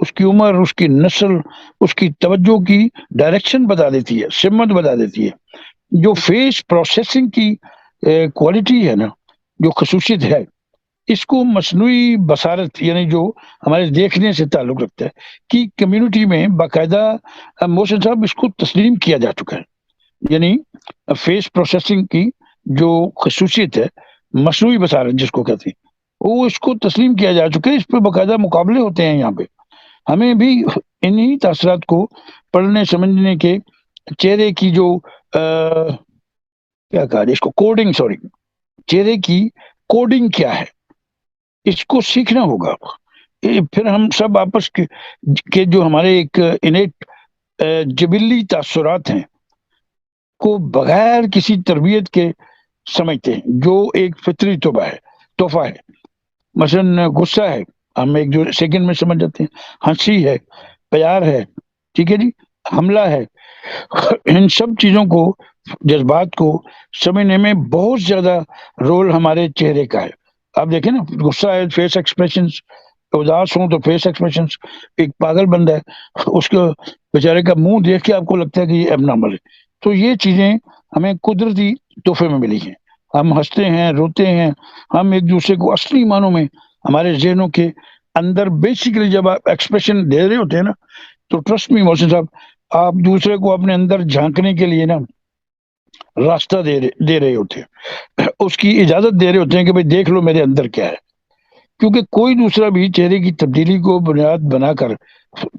اس کی عمر، اس کی نسل، اس کی توجہ کی ڈائریکشن بتا دیتی ہے، سمت بتا دیتی ہے۔ جو فیس پروسیسنگ کی کوالٹی ہے نا، جو خصوصیت ہے، اس کو مصنوعی بصارت یعنی جو ہمارے دیکھنے سے تعلق رکھتا ہے کہ کمیونٹی میں باقاعدہ محسن صاحب اس کو تسلیم کیا جا چکا ہے۔ یعنی فیس پروسیسنگ کی جو خصوصیت ہے، مصنوعی بصارت جس کو کہتے ہیں، وہ اس کو تسلیم کیا جا چکا ہے۔ اس پہ باقاعدہ مقابلے ہوتے ہیں یہاں پہ۔ ہمیں بھی انہی تاثرات کو پڑھنے سمجھنے کے، چہرے کی جو کیا کہا جائے اس کو، کوڈنگ، سوری، چہرے کی کوڈنگ کیا ہے، اس کو سیکھنا ہوگا۔ پھر ہم سب آپس کے جو ہمارے ایک انیٹ جبلی تاثرات ہیں کو بغیر کسی تربیت کے سمجھتے ہیں، جو ایک فطری تحفہ ہے۔ مثلا غصہ ہے، ہم ایک جو سیکنڈ میں سمجھ جاتے ہیں، ہنسی ہے، پیار ہے، ٹھیک ہے جی، حملہ ہے۔ ان سب چیزوں کو، جذبات کو سمجھنے میں بہت زیادہ رول ہمارے چہرے کا ہے۔ آپ دیکھیں نا، غصہ ہے فیس ایکسپریشنز، اداس ہوں تو فیس ایکسپریشنز۔ ایک پاگل بندہ ہے، اس کو بیچارے کا منہ دیکھ کے آپ کو لگتا ہے کہ یہ اب نارمل ہے۔ تو یہ چیزیں ہمیں قدرتی تحفے میں ملی ہیں۔ ہم ہنستے ہیں، روتے ہیں، ہم ایک دوسرے کو اصلی معنوں میں ہمارے ذہنوں کے اندر بیسیکلی جب آپ ایکسپریشن دے رہے ہوتے ہیں نا، تو ٹرسٹ می محسن صاحب، آپ دوسرے کو اپنے اندر جھانکنے کے لیے نا راستہ دے رہے ہوتے ہیں، اس کی اجازت دے رہے ہوتے ہیں کہ بھائی دیکھ لو میرے اندر کیا ہے۔ کیونکہ کوئی دوسرا بھی چہرے کی تبدیلی کو بنیاد بنا کر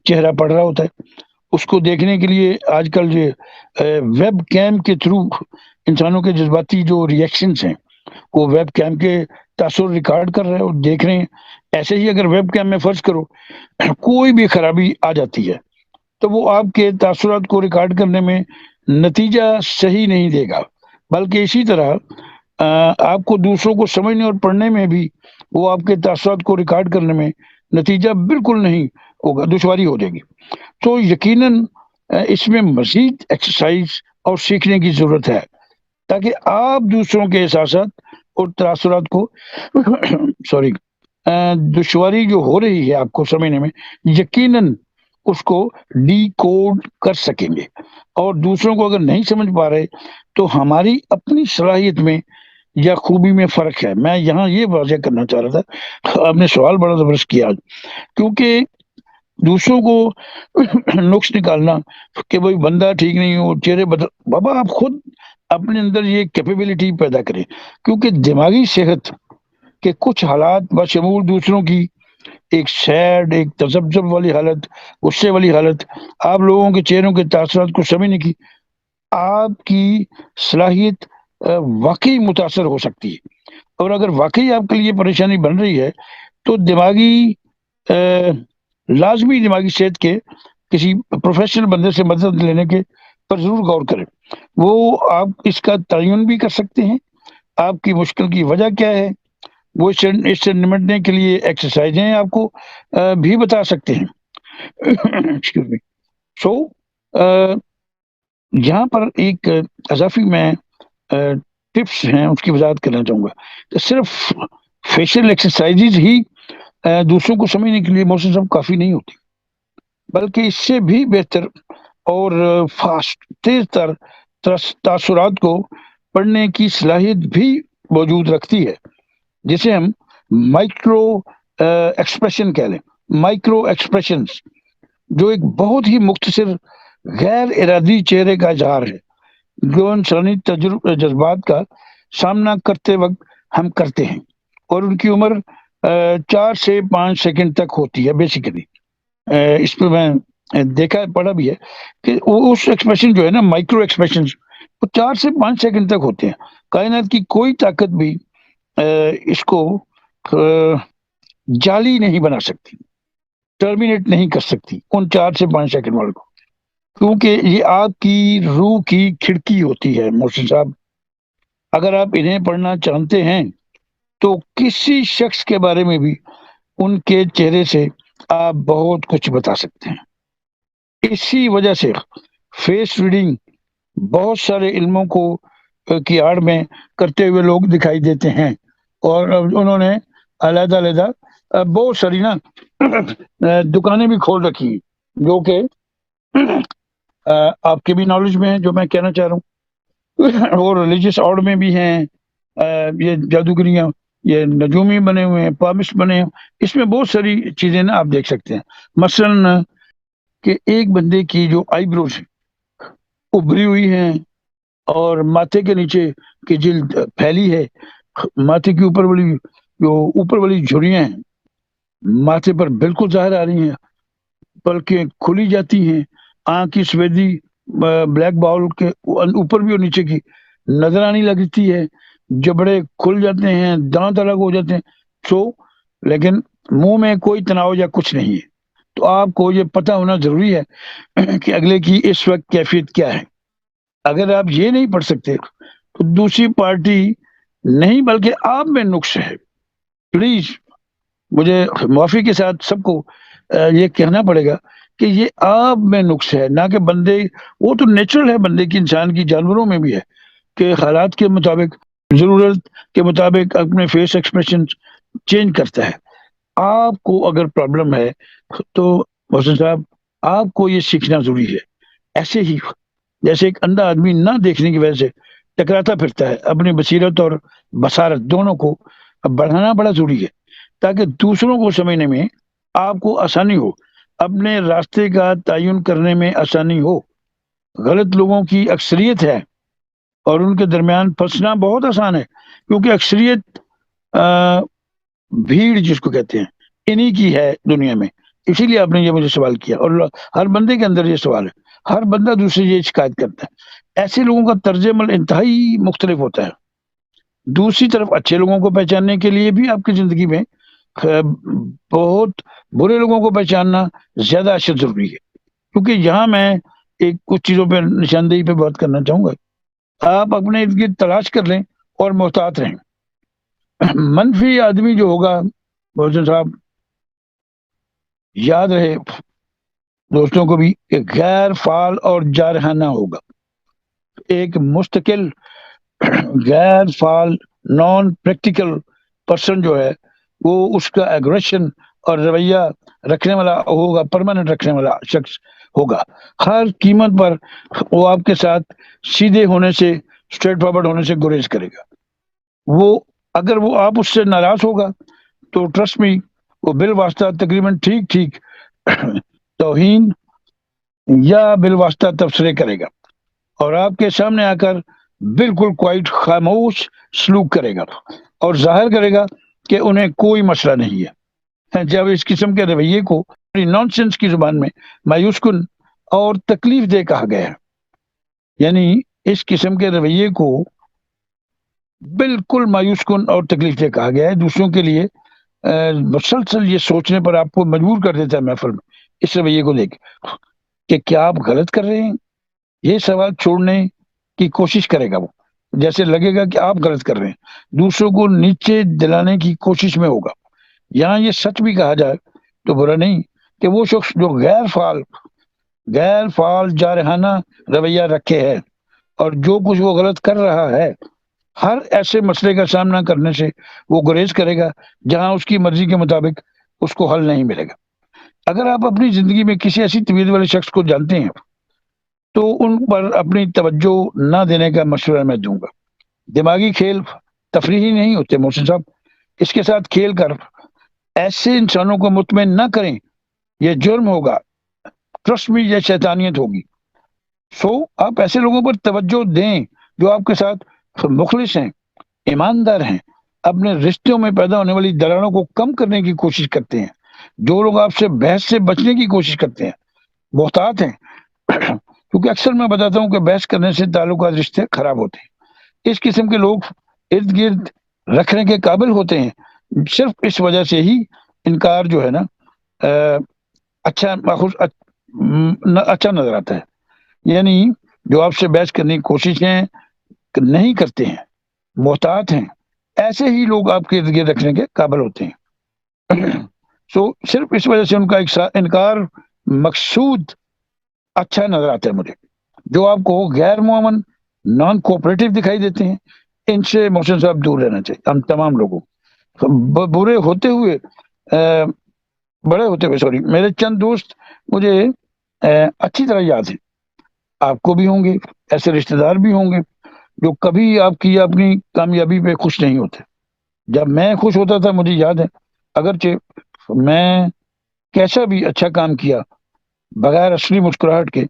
چہرہ پڑھ رہا ہوتا ہے۔ اس کو دیکھنے کے لیے آج کل جو ویب کیم کے تھرو انسانوں کے جذباتی جو ریئیکشنز ہیں، وہ ویب کیم کے تاثر ریکارڈ کر رہے ہیں اور دیکھ رہے ہیں۔ ایسے ہی اگر ویب کیم میں فرض کرو کوئی بھی خرابی آ جاتی ہے، تو وہ آپ کے تاثرات کو ریکارڈ کرنے میں نتیجہ صحیح نہیں دے گا، بلکہ اسی طرح آپ کو دوسروں کو سمجھنے اور پڑھنے میں بھی وہ آپ کے تاثرات کو ریکارڈ کرنے میں نتیجہ بالکل نہیں ہوگا، دشواری ہو جائے گی۔ تو یقیناً اس میں مزید ایکسرسائز اور سیکھنے کی ضرورت ہے، تاکہ آپ دوسروں کے احساسات اور تاثرات کو سوری دشواری جو ہو رہی ہے آپ کو سمجھنے میں، یقیناً اس کو ڈی کوڈ کر سکیں گے۔ اور دوسروں کو اگر نہیں سمجھ پا رہے تو ہماری اپنی صلاحیت میں یا خوبی میں فرق ہے۔ میں یہاں یہ واضح کرنا چاہ رہا تھا، آپ نے سوال بڑا زبردست کیا، کیونکہ دوسروں کو نقص نکالنا کہ بھائی بندہ ٹھیک نہیں ہو، چہرے بدل، بابا آپ خود اپنے اندر یہ کیپیبلٹی پیدا کریں، کیونکہ دماغی صحت کے کچھ حالات بشمول دوسروں کی ایک سیڈ، ایک تذبذب والی حالت، غصے والی حالت، آپ لوگوں کے چہروں کے تاثرات کو سمجھنے کی آپ کی صلاحیت واقعی متاثر ہو سکتی ہے۔ اور اگر واقعی آپ کے لیے پریشانی بن رہی ہے تو لازمی دماغی صحت کے کسی پروفیشنل بندے سے مدد لینے کے پر ضرور غور کریں۔ وہ آپ اس کا تعین بھی کر سکتے ہیں، آپ کی مشکل کی وجہ کیا ہے، وہ اس سے نمٹنے کے لیے ایکسرسائزیں آپ کو بھی بتا سکتے ہیں۔ Excuse me. سو یہاں پر ایک اضافی میں ٹپس ہیں اس کی وضاحت کرنا چاہوں گا کہ صرف فیشل ایکسرسائزز ہی دوسروں کو سمجھنے کے لیے محسن صاحب کافی نہیں ہوتی، بلکہ اس سے بھی بہتر اور فاسٹ، تیز تر تاثرات کو پڑھنے کی صلاحیت بھی موجود رکھتی ہے، جسے ہم مائکرو ایکسپریشن کہہ لیں۔ مائکرو ایکسپریشنز جو ایک بہت ہی مختصر غیر ارادی چہرے کا اظہار ہے، جو انسانی جذبات کا سامنا کرتے وقت ہم کرتے ہیں، اور ان کی عمر 4 سے 5 سیکنڈ تک ہوتی ہے بیسیکلی۔ اس پہ میں دیکھا پڑھا بھی ہے کہ اس ایکسپریشن جو ہے نا، مائکرو ایکسپریشن، وہ 4 سے 5 سیکنڈ تک ہوتے ہیں۔ کائنات کی کوئی طاقت بھی اس کو جعلی نہیں بنا سکتی، ٹرمینیٹ نہیں کر سکتی ان 4 سے 5 سیکنڈ والے کو، کیونکہ یہ آپ کی روح کی کھڑکی ہوتی ہے محسن صاحب۔ اگر آپ انہیں پڑھنا چاہتے ہیں تو کسی شخص کے بارے میں بھی ان کے چہرے سے آپ بہت کچھ بتا سکتے ہیں۔ اسی وجہ سے فیس ریڈنگ بہت سارے علموں کو کی آڑ میں کرتے ہوئے لوگ دکھائی دیتے ہیں، اور انہوں نے علیحدہ علیحدہ بہت ساری نا دکانیں بھی کھول رکھی ہیں جو کہ آپ کے بھی نالج میں ہے جو میں کہنا چاہ رہا ہوں، اور ریلیجیس آرٹ میں بھی ہیں، یہ جادوگریاں، یہ نجومی بنے ہوئے ہیں، پامس بنے ہیں، اس میں بہت ساری چیزیں نا آپ دیکھ سکتے ہیں. مثلاً کہ ایک بندے کی جو آئی بروز ابھری ہوئی ہیں اور ماتھے کے نیچے کی جلد پھیلی ہے، ماتھے کے اوپر والی جو اوپر والی جھریاں ہیں ماتھے پر بالکل ظاہر آ رہی ہیں، بلکہ کھلی جاتی ہیں. آنکھ کی سفیدی بلیک باؤل کے اوپر بھی اور نیچے کی نظر آنے لگتی ہے، جبڑے کھل جاتے ہیں، دانت الگ ہو جاتے ہیں. سو لیکن منہ میں کوئی تناؤ یا کچھ نہیں ہے. تو آپ کو یہ پتہ ہونا ضروری ہے کہ اگلے کی اس وقت کیفیت کیا ہے. اگر آپ یہ نہیں پڑھ سکتے تو دوسری پارٹی نہیں بلکہ آپ میں نقص ہے. پلیز مجھے معافی کے ساتھ سب کو یہ کہنا پڑے گا کہ یہ آپ میں نقص ہے، نہ کہ بندے. وہ تو نیچرل ہے بندے کی، انسان کی، جانوروں میں بھی ہے کہ حالات کے مطابق، ضرورت کے مطابق اپنے فیس ایکسپریشن چینج کرتا ہے. آپ کو اگر پرابلم ہے تو محسن صاحب آپ کو یہ سیکھنا ضروری ہے. ایسے ہی جیسے ایک اندھا آدمی نہ دیکھنے کی وجہ سے ٹکراتا پھرتا ہے، اپنی بصیرت اور بصارت دونوں کو بڑھانا بڑا ضروری ہے تاکہ دوسروں کو سمجھنے میں آپ کو آسانی ہو، اپنے راستے کا تعین کرنے میں آسانی ہو. غلط لوگوں کی اکثریت ہے اور ان کے درمیان پھنسنا بہت آسان ہے، کیونکہ اکثریت بھیڑ جس کو کہتے ہیں انہی کی ہے دنیا میں. اسی لیے آپ نے یہ مجھے سوال کیا، اور ہر بندے کے اندر یہ سوال ہے، ہر بندہ دوسرے یہ شکایت کرتا ہے. ایسے لوگوں کا طرز عمل انتہائی مختلف ہوتا ہے. دوسری طرف اچھے لوگوں کو پہچاننے کے لیے بھی آپ کی زندگی میں بہت برے لوگوں کو پہچاننا زیادہ اشد ضروری ہے. کیونکہ یہاں میں ایک کچھ چیزوں پہ نشاندہی پہ بات کرنا چاہوں گا. آپ اپنے ارد گرد تلاش کر لیں اور محتاط رہیں. منفی آدمی جو ہوگا محسن صاحب، یاد رہے دوستوں کو بھی کہ غیر فعال اور جارحانہ ہوگا. ایک مستقل غیر فعال نان پریکٹیکل پرسن جو ہے وہ اس کا ایگریشن اور رویہ رکھنے والا ہوگا، پرماننٹ رکھنے والا شخص ہوگا. ہر قیمت پر وہ آپ کے ساتھ سیدھے ہونے سے، اسٹریٹ فارورڈ ہونے سے گریز کرے گا. وہ اگر وہ آپ اس سے ناراض ہوگا تو ٹرسٹ می وہ بالواسطہ تقریباً ٹھیک توہین یا بالواسطہ تبصرے کرے گا اور آپ کے سامنے آ کر بالکل کوائٹ خاموش سلوک کرے گا اور ظاہر کرے گا کہ انہیں کوئی مسئلہ نہیں ہے. جب اس قسم کے رویے کو نان سینس کی زبان میں مایوس کن اور تکلیف دہ کہا گیا ہے. یعنی اس قسم کے رویے کو بالکل مایوس کن اور تکلیف دہ کہا گیا ہے. دوسروں کے لیے مسلسل یہ سوچنے پر آپ کو مجبور کر دیتا ہے محفل میں اس رویے کو لے کے کہ کیا آپ غلط کر رہے ہیں. یہ سوال چھوڑنے کی کوشش کرے گا وہ، جیسے لگے گا کہ آپ غلط کر رہے ہیں، دوسروں کو نیچے دلانے کی کوشش میں ہوگا. یہاں یہ سچ بھی کہا جائے تو برا نہیں کہ وہ شخص جو غیر فعال جارحانہ رویہ رکھے ہے اور جو کچھ وہ غلط کر رہا ہے، ہر ایسے مسئلے کا سامنا کرنے سے وہ گریز کرے گا جہاں اس کی مرضی کے مطابق اس کو حل نہیں ملے گا. اگر آپ اپنی زندگی میں کسی ایسی طبیعت والے شخص کو جانتے ہیں تو ان پر اپنی توجہ نہ دینے کا مشورہ میں دوں گا. دماغی کھیل تفریحی نہیں ہوتے محسن صاحب. اس کے ساتھ کھیل کر ایسے انسانوں کو مطمئن نہ کریں، یہ جرم ہوگا، ٹرسٹ میں یہ شیطانیت ہوگی. سو آپ ایسے لوگوں پر توجہ دیں جو آپ کے ساتھ مخلص ہیں، ایماندار ہیں، اپنے رشتوں میں پیدا ہونے والی دراڑوں کو کم کرنے کی کوشش کرتے ہیں. جو لوگ آپ سے بحث سے بچنے کی کوشش کرتے ہیں محتاط ہیں، کیونکہ اکثر میں بتاتا ہوں کہ بحث کرنے سے تعلقات، رشتے خراب ہوتے ہیں. اس قسم کے لوگ ارد گرد رکھنے کے قابل ہوتے ہیں. صرف اس وجہ سے ہی انکار جو ہے نا اچھا نظر آتا ہے. یعنی جو آپ سے بحث کرنے کی کوششیں نہیں کرتے ہیں، محتاط ہیں، ایسے ہی لوگ آپ کے ارد گرد رکھنے کے قابل ہوتے ہیں. سو صرف اس وجہ سے ان کا انکار مقصود اچھا نظر آتا ہے مجھے. جو آپ کو غیر معاون، نان کوآپریٹو دکھائی دیتے ہیں، ان سے محسن صاحب دور رہنا چاہیے ہم تمام لوگوں. برے ہوتے ہوئے بڑے ہوتے ہوئے سوری میرے چند دوست مجھے اچھی طرح یاد ہیں، آپ کو بھی ہوں گے، ایسے رشتہ دار بھی ہوں گے جو کبھی آپ کی اپنی کامیابی پہ خوش نہیں ہوتے. جب میں خوش ہوتا تھا مجھے یاد ہے، اگرچہ میں کیسا بھی اچھا کام کیا بغیر اصلی مسکراہٹ کے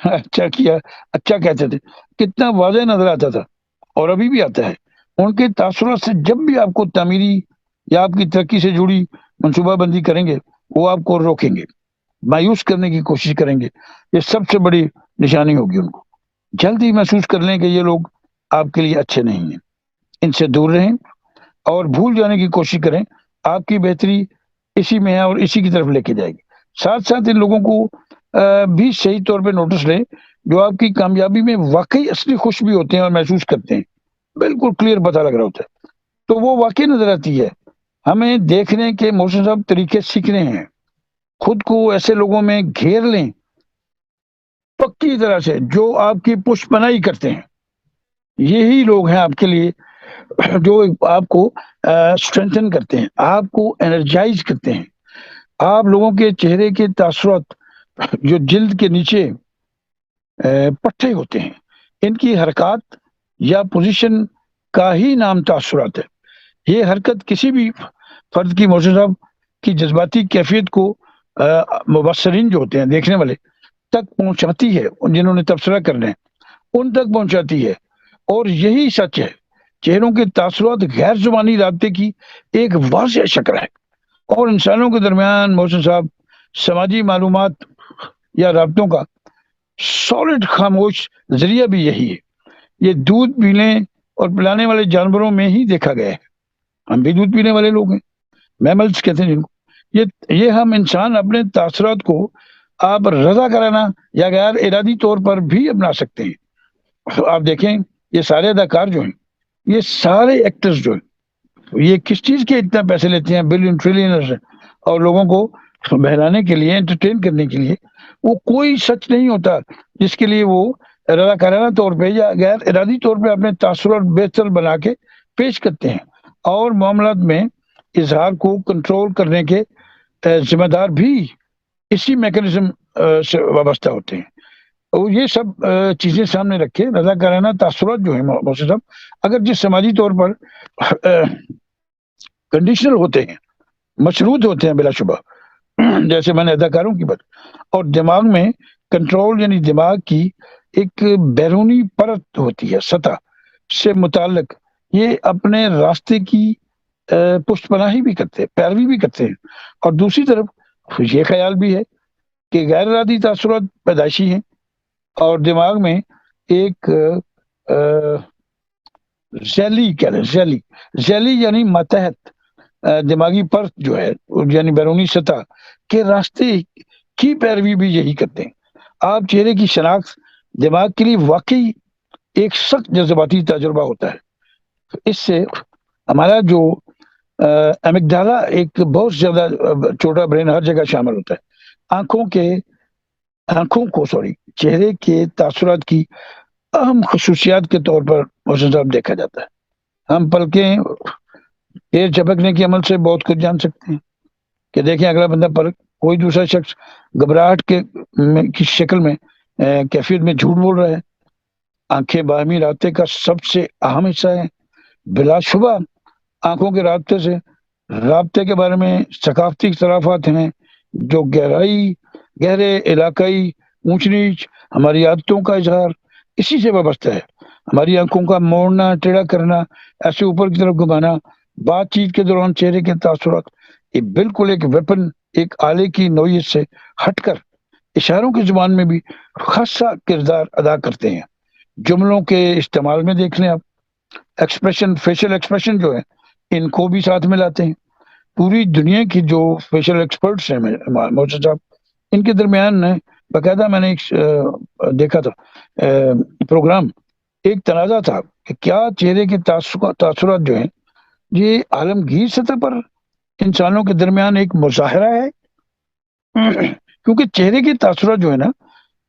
اچھا کیا، اچھا کہتے تھے، کتنا واضح نظر آتا تھا اور ابھی بھی آتا ہے. ان کے تاثرات سے جب بھی آپ کو تعمیری یا آپ کی ترقی سے جڑی منصوبہ بندی کریں گے وہ آپ کو روکیں گے، مایوس کرنے کی کوشش کریں گے. یہ سب سے بڑی نشانی ہوگی ان کو. جلد ہی محسوس کر لیں کہ یہ لوگ آپ کے لیے اچھے نہیں ہیں، ان سے دور رہیں اور بھول جانے کی کوشش کریں. آپ کی بہتری اسی میں ہے اور اسی کی طرف لے کے جائے گی. ساتھ ساتھ ان لوگوں کو بھی صحیح طور پہ نوٹس لیں جو آپ کی کامیابی میں واقعی اصلی خوش بھی ہوتے ہیں اور محسوس کرتے ہیں، بالکل کلیئر پتہ لگ رہا ہوتا ہے. تو وہ واقعی نظر آتی ہے. ہمیں دیکھنے کے محسن صاحب طریقے سیکھنے ہیں. خود کو ایسے لوگوں میں گھیر لیں پکی طرح سے جو آپ کی پشت پناہی کرتے ہیں. یہی لوگ ہیں آپ کے لیے جو آپ کو اسٹرینتھن کرتے ہیں، آپ کو انرجائز کرتے ہیں. آپ لوگوں کے چہرے کے تاثرات جو جلد کے نیچے پٹھے ہوتے ہیں، ان کی حرکات یا پوزیشن کا ہی نام تاثرات ہے. یہ حرکت کسی بھی فرد کی محسن صاحب کی جذباتی کیفیت کو مبصرین جو ہوتے ہیں دیکھنے والے تک پہنچاتی ہے، جنہوں نے تبصرہ کرنا ہے ان تک پہنچاتی ہے. اور یہی سچ ہے، چہروں کے تاثرات غیر زبانی رابطے کی ایک واضح شکل ہے. اور انسانوں کے درمیان محسن صاحب سماجی معلومات یا رابطوں کا سالڈ خاموش ذریعہ بھی یہی ہے. یہ دودھ پینے اور پلانے والے جانوروں میں ہی دیکھا گیا ہے. ہم بھی دودھ پینے والے لوگ ہیں، میملز کہتے ہیں جن کو. یہ ہم انسان اپنے تاثرات کو آپ رضا کرانا یا غیر ارادی طور پر بھی اپنا سکتے ہیں. آپ دیکھیں یہ سارے اداکار جو ہیں، یہ سارے ایکٹرز جو ہیں، یہ کس چیز کے اتنا پیسے لیتے ہیں؟ بلین ٹریلینرز ہیں. اور لوگوں کو بہلانے کے لیے، انٹرٹین کرنے کے لیے وہ کوئی سچ نہیں ہوتا جس کے لیے وہ رضا کارانہ طور پہ یا غیر ارادی طور پہ اپنے تاثرات بہتر بنا کے پیش کرتے ہیں. اور معاملات میں اظہار کو کنٹرول کرنے کے ذمہ دار بھی اسی میکانزم سے وابستہ ہوتے ہیں. اور یہ سب چیزیں سامنے رکھے رضا کارانہ تاثرات جو ہیں محسن صاحب اگر جس سماجی طور پر کنڈیشنل ہوتے ہیں، مشروط ہوتے ہیں بلا شبہ، جیسے میں نے اداکاروں کی بات، اور دماغ میں کنٹرول یعنی دماغ کی ایک بیرونی پرت ہوتی ہے سطح سے متعلق، یہ اپنے راستے کی پشت پناہی بھی کرتے ہیں، پیروی بھی کرتے ہیں. اور دوسری طرف یہ خیال بھی ہے کہ غیر ارادی تاثرات پیدائشی ہیں اور دماغ میں ایک ذیلی یعنی ماتحت دماغی پرت جو ہے یعنی بیرونی سطح کے راستے کی پیروی بھی یہی کرتے ہیں. آپ چہرے کی شناخت دماغ کے لیے واقعی ایک سخت جذباتی تجربہ ہوتا ہے. اس سے ہمارا جو امگڈالا ایک بہت زیادہ چھوٹا برین ہر جگہ شامل ہوتا ہے. آنکھوں کو چہرے کے تاثرات کی اہم خصوصیات کے طور پر محسن صاحب دیکھا جاتا ہے. ہم پلکیں تیز جھپکنے کے عمل سے بہت کچھ جان سکتے ہیں کہ دیکھیں اگلا بندہ پلک، کوئی دوسرا شخص گھبراہٹ کی شکل میں کیفیت میں جھوٹ بول رہا ہے. آنکھیں باہمی رابطے کا سب سے اہم حصہ ہیں. بلا شبہ آنکھوں کے رابطے کے بارے میں ثقافتی اختلافات ہیں جو گہرے علاقائی اونچ نیچ ہماری عادتوں کا اظہار اسی سے وابستہ ہے. ہماری آنکھوں کا موڑنا، ٹیڑھا کرنا، ایسے اوپر کی طرف گھمانا، بات چیت کے دوران چہرے کے تاثرات یہ بالکل ایک ویپن، ایک آلے کی نوعیت سے ہٹ کر اشاروں کی زبان میں بھی خاصا کردار ادا کرتے ہیں. جملوں کے استعمال میں دیکھ لیں آپ، فیشل ایکسپریشن جو ہے ان کو بھی ساتھ میں لاتے ہیں. پوری دنیا کی جو فیشل ایکسپرٹس ہیں محسن صاحب، ان کے درمیان باقاعدہ میں نے ایک دیکھا تھا پروگرام، ایک تنازع تھا کہ کیا چہرے کے تاثرات جو ہیں یہ عالمگیر سطح پر انسانوں کے درمیان ایک مظاہرہ ہے، کیونکہ چہرے کے تاثرات جو ہے نا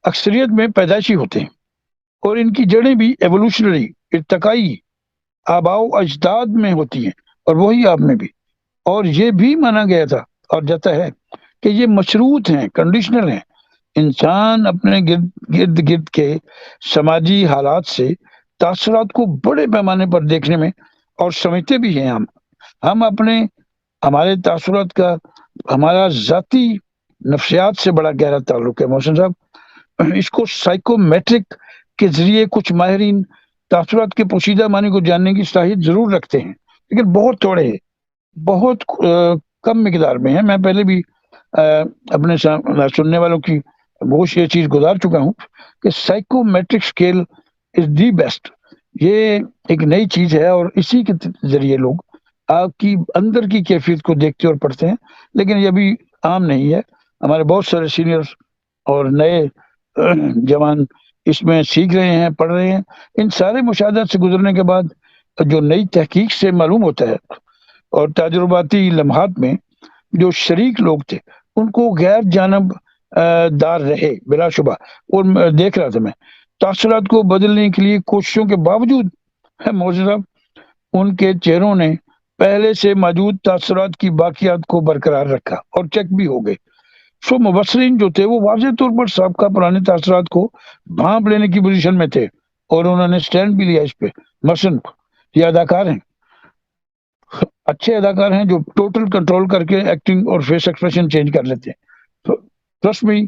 اکثریت میں پیدائشی ہوتے ہیں اور ان کی جڑیں بھی ایوولوشنری ارتقائی آباء و اجداد میں ہوتی ہیں اور وہی آپ میں بھی. اور یہ بھی مانا گیا تھا اور جاتا ہے کہ یہ مشروط ہیں، کنڈیشنل ہیں. انسان اپنے گرد گرد کے سماجی حالات سے تاثرات کو بڑے پیمانے پر دیکھنے میں اور سمجھتے بھی ہیں. ہم ہمارے تاثرات کا ہمارا ذاتی نفسیات سے بڑا گہرا تعلق ہے. محسن صاحب، اس کو سائیکومیٹرک کے ذریعے کچھ ماہرین تاثرات کے پوشیدہ معنی کو جاننے کی صلاحیت ضرور رکھتے ہیں، لیکن بہت تھوڑے ہیں، بہت کم مقدار میں ہیں. میں پہلے بھی اپنے سننے والوں کی گوش یہ چیز گزار چکا ہوں کہ psychometric scale is the best. یہ ایک نئی چیز ہے اور اسی کے ذریعے لوگ آپ کی اندر کی کیفیت کو دیکھتے اور پڑھتے ہیں، لیکن یہ ابھی عام نہیں ہے. ہمارے بہت سارے سینئرز اور نئے جوان اس میں سیکھ رہے ہیں، پڑھ رہے ہیں. ان سارے مشاہدات سے گزرنے کے بعد جو نئی تحقیق سے معلوم ہوتا ہے اور تجرباتی لمحات میں جو شریک لوگ تھے ان کو غیر جانب دار رہے بلا شبہ. اور دیکھ رہا تھا میں تاثرات کو بدلنے کے لیے کوششوں کے باوجود موجود صاحب ان کے چہروں نے پہلے سے موجود تاثرات کی باقیات کو برقرار رکھا اور چیک بھی ہو گئے. سو مبصرین جو تھے وہ واضح طور پر سابقہ پرانے تاثرات کو بھانپ لینے کی پوزیشن میں تھے اور انہوں نے سٹینڈ بھی لیا اس پہ. مثلاً یہ اداکار ہیں، اچھے اداکار ہیں جو ٹوٹل کنٹرول کر کے ایکٹنگ اور فیس ایکسپریشن چینج کر لیتے ہیں. ٹرسٹ می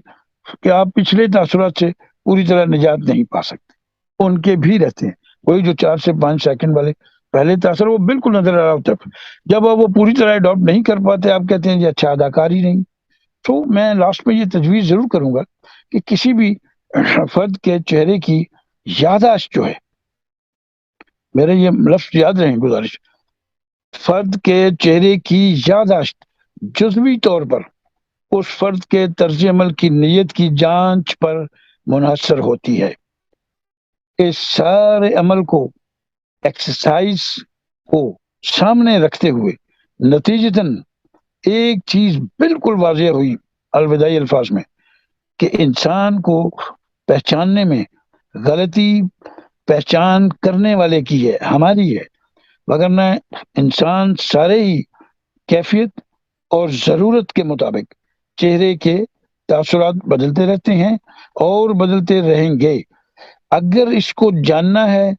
کہ آپ پچھلے تاثرات سے پوری طرح نجات نہیں پا سکتے، ان کے بھی رہتے ہیں. وہی جو 4 سے 5 سیکنڈ والے پہلے تاثر وہ بالکل نظر آ رہا ہوتا ہے، جب وہ پوری طرح اڈاپٹ نہیں کر پاتے آپ کہتے ہیں یہ اچھا اداکار ہی نہیں. تو میں لاسٹ میں یہ تجویز ضرور کروں گا کہ کسی بھی فرد کے چہرے کی یادداشت جو ہے، میرے یہ لفظ یاد رہیں گزارش، فرد کے چہرے کی یادداشت جزوی طور پر اس فرد کے طرز عمل کی نیت کی جانچ پر منحصر ہوتی ہے. اس سارے عمل کو ایکسرسائز کو سامنے رکھتے ہوئے نتیجتاً ایک چیز بالکل واضح ہوئی الوداعی الفاظ میں کہ انسان کو پہچاننے میں غلطی پہچان کرنے والے کی ہے، ہماری ہے. وگرنہ انسان سارے ہی کیفیت اور ضرورت کے مطابق چہرے کے تاثرات بدلتے رہتے ہیں اور بدلتے رہیں گے. اگر اس کو جاننا ہے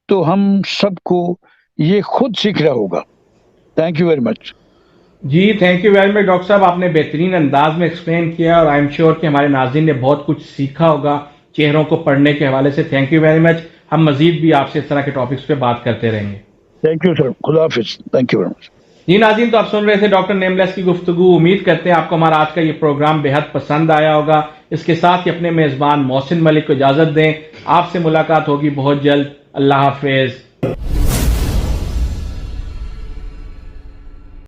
تو ہم سب کو یہ خود سیکھنا ہوگا. Thank you very much. جی thank you very much doctor صاحب، آپ نے بہترین انداز میں ایکسپلین کیا اور آئی ایم شیور کہ ہمارے ناظرین نے بہت کچھ سیکھا ہوگا چہروں کو پڑھنے کے حوالے سے. تھینک یو ویری مچ. ہم مزید بھی آپ سے اس طرح کے ٹاپکس پہ بات کرتے رہیں گے. Thank you sir. خدا حافظ. Thank you very much. جی ناظرین، تو آپ سن رہے تھے ڈاکٹر نیملیس کی گفتگو. امید کرتے ہیں آپ کو ہمارا آج کا یہ پروگرام بے حد پسند آیا ہوگا. اس کے ساتھ ہی اپنے میزبان محسن ملک کو اجازت دیں. آپ سے ملاقات ہوگی بہت جلد. اللہ حافظ.